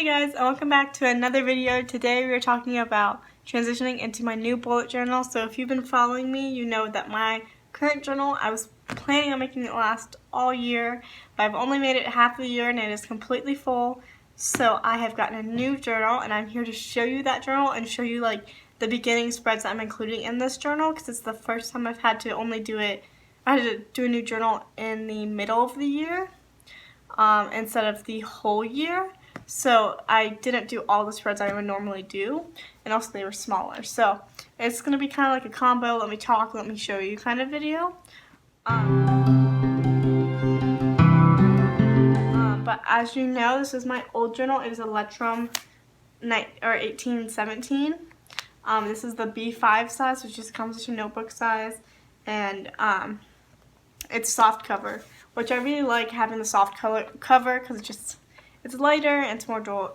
Hey guys, and welcome back to another video. Today we are talking about transitioning into my new bullet journal. So if you've been following me, you know that my current journal, I was planning on making it last all year, but I've only made it half a year and it is completely full. So I have gotten a new journal and I'm here to show you that journal and show you like the beginning spreads that I'm including in this journal, because it's the first time I've had to only do it. I had to do a new journal in the middle of the year instead of the whole year. So I didn't do all the spreads I would normally do, and also they were smaller. So it's going to be kind of like a combo, let me talk, let me show you kind of video. But as you know, this is my old journal. It is a Letrum 1817. This is the B5 size, which is composition notebook size, and it's soft cover, which I really like having the soft cover because it's lighter and it's more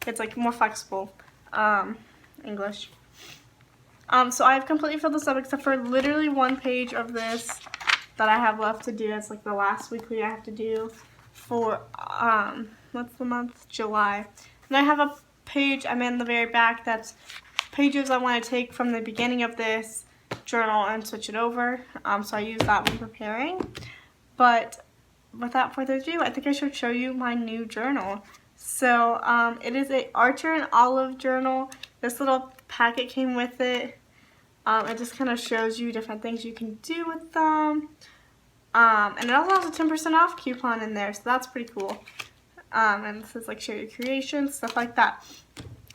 it's like more flexible. English. So I've completely filled this up except for literally one page of this that I have left to do. It's like the last weekly I have to do for what's the month? July. And I have a page I'm in the very back that's pages I want to take from the beginning of this journal and switch it over. So I use that when preparing. But without further ado, I think I should show you my new journal. So it is a Archer and Olive journal. This little packet came with it. It just kind of shows you different things you can do with them. And it also has a 10% off coupon in there, so that's pretty cool. And this is like share your creations, stuff like that.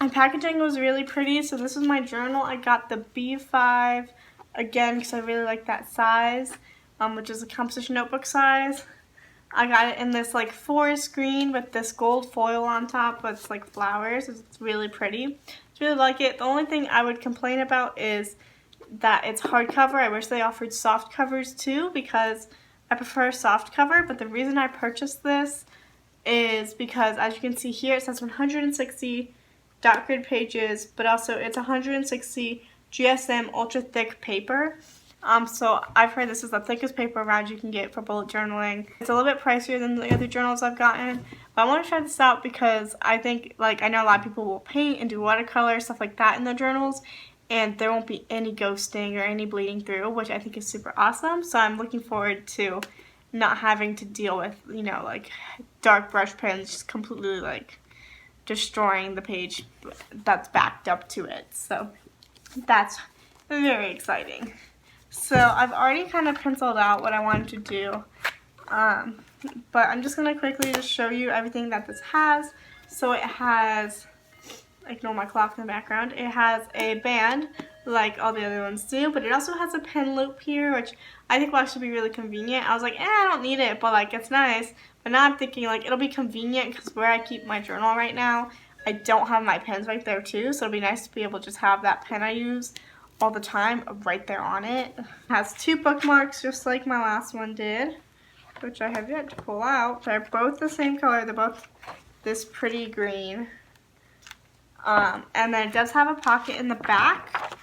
And packaging was really pretty, so this is my journal. I got the B5 again because I really like that size, which is a composition notebook size. I got it in this like forest green with this gold foil on top with like flowers. It's really pretty. I really like it. The only thing I would complain about is that it's hardcover. I wish they offered soft covers too, because I prefer soft cover. But the reason I purchased this is because, as you can see here, it says 160 dot grid pages, but also it's 160 GSM ultra thick paper. So I've heard this is the thickest paper around you can get for bullet journaling. It's a little bit pricier than the other journals I've gotten, but I want to try this out because I think, like, I know a lot of people will paint and do watercolor, stuff like that in their journals, and there won't be any ghosting or any bleeding through, which I think is super awesome. So I'm looking forward to not having to deal with, you know, like dark brush pens just completely like destroying the page that's backed up to it. So that's very exciting. So I've already kind of penciled out what I wanted to do, but I'm just going to quickly just show you everything that this has. So it has, ignore my clock in the background, it has a band like all the other ones do, but it also has a pen loop here, which I think will actually be really convenient. I was like, I don't need it, but like it's nice. But now I'm thinking like it'll be convenient because where I keep my journal right now, I don't have my pens right there too, so it'll be nice to be able to just have that pen I use all the time right there on it. It has two bookmarks just like my last one did, which I have yet to pull out. They're both the same color. They're both this pretty green. And then it does have a pocket in the back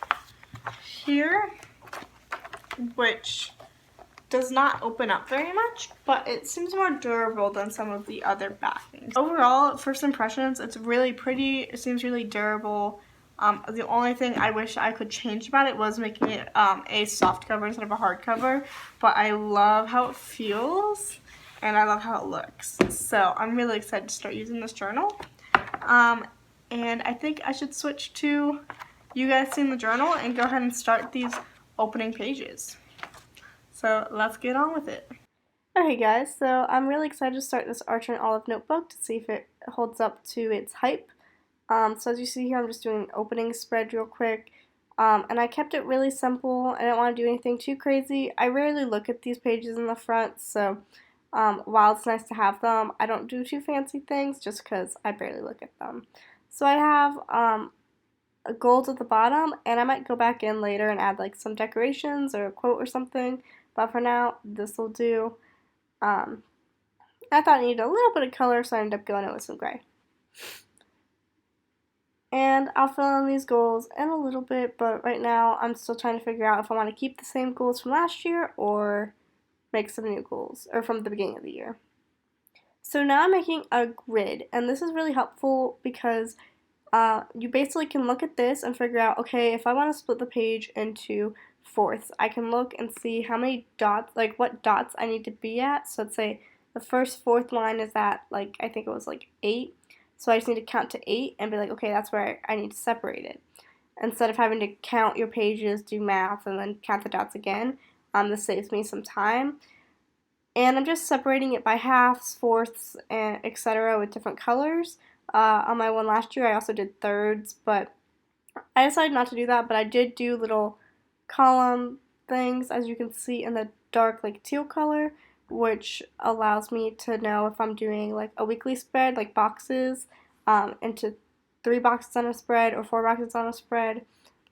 here, which does not open up very much, but it seems more durable than some of the other backings. Overall, first impressions, it's really pretty. It seems really durable. The only thing I wish I could change about it was making it a soft cover instead of a hard cover, but I love how it feels and I love how it looks. So I'm really excited to start using this journal. And I think I should switch to you guys seeing the journal and go ahead and start these opening pages. So let's get on with it. Alright guys, so I'm really excited to start this Archer and Olive notebook to see if it holds up to its hype. So as you see here, I'm just doing an opening spread real quick, and I kept it really simple. I didn't want to do anything too crazy. I rarely look at these pages in the front, so while it's nice to have them, I don't do too fancy things just because I barely look at them. So I have a gold at the bottom, and I might go back in later and add like some decorations or a quote or something, but for now, this will do. I thought I needed a little bit of color, so I ended up going in with some gray. And I'll fill in these goals in a little bit, but right now I'm still trying to figure out if I want to keep the same goals from last year or make some new goals, or from the beginning of the year. So now I'm making a grid, and this is really helpful because you basically can look at this and figure out, okay, if I want to split the page into fourths, I can look and see how many dots, like what dots I need to be at. So let's say the first fourth line is at, like, I think it was like 8. So I just need to count to 8 and be like, okay, that's where I need to separate it. Instead of having to count your pages, do math, and then count the dots again, this saves me some time. And I'm just separating it by halves, fourths, and etc. with different colors. On my one last year, I also did thirds, but I decided not to do that, but I did do little column things, as you can see in the dark, like teal color, which allows me to know if I'm doing like a weekly spread, like boxes, into 3 boxes on a spread or 4 boxes on a spread.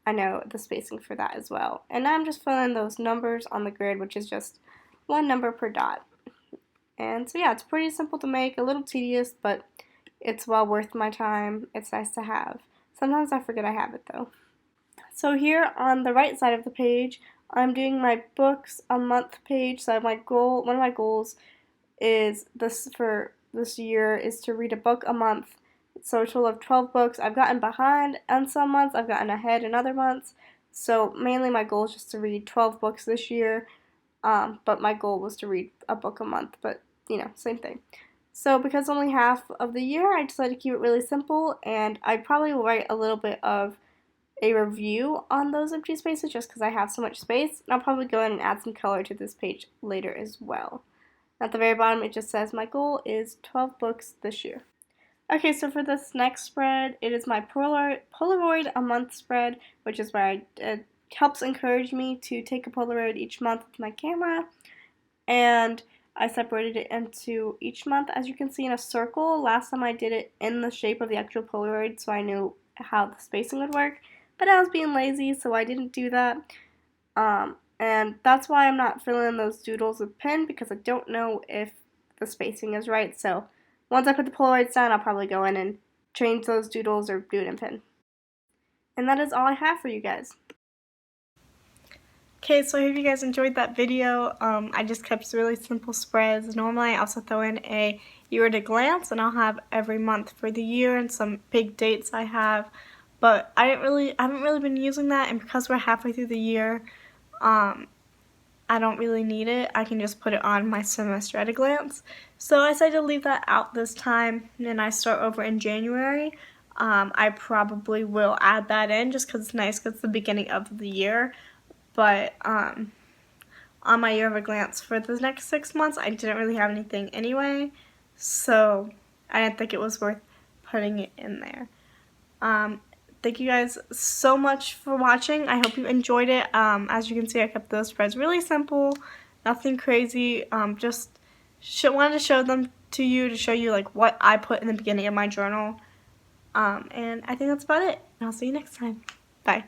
I know the spacing for that as well. And now I'm just filling those numbers on the grid, which is just 1 number per dot. And so yeah, it's pretty simple to make, a little tedious, but it's well worth my time. It's nice to have. Sometimes I forget I have it though. So here on the right side of the page, I'm doing my books a month page. So one of my goals is for this year is to read a book a month. So a total of 12 books. I've gotten behind on some months, I've gotten ahead in other months. So mainly my goal is just to read 12 books this year. But my goal was to read a book a month, but you know, same thing. So because only half of the year, I decided to keep it really simple, and I probably will write a little bit of a review on those empty spaces just because I have so much space. And I'll probably go in and add some color to this page later as well. At the very bottom, it just says my goal is 12 books this year. Okay, so for this next spread, it is my Polaroid a month spread, which is where it helps encourage me to take a Polaroid each month with my camera. And I separated it into each month, as you can see, in a circle. Last time I did it in the shape of the actual Polaroid, so I knew how the spacing would work. But I was being lazy, so I didn't do that. And that's why I'm not filling in those doodles with pen, because I don't know if the spacing is right. So once I put the Polaroids down, I'll probably go in and change those doodles or do it in pen. And that is all I have for you guys. Okay, so I hope you guys enjoyed that video. I just kept really simple spreads. Normally I also throw in a year at a glance, and I'll have every month for the year and some big dates I have. But I haven't really been using that, and because we're halfway through the year, I don't really need it. I can just put it on my semester at a glance. So I decided to leave that out this time, and I start over in January. I probably will add that in just because it's nice because it's the beginning of the year. But on my year of a glance for the next 6 months, I didn't really have anything anyway, so I didn't think it was worth putting it in there. Thank you guys so much for watching. I hope you enjoyed it. As you can see, I kept those spreads really simple, nothing crazy. Just wanted to show them to you, to show you like what I put in the beginning of my journal. And I think that's about it. And I'll see you next time. Bye.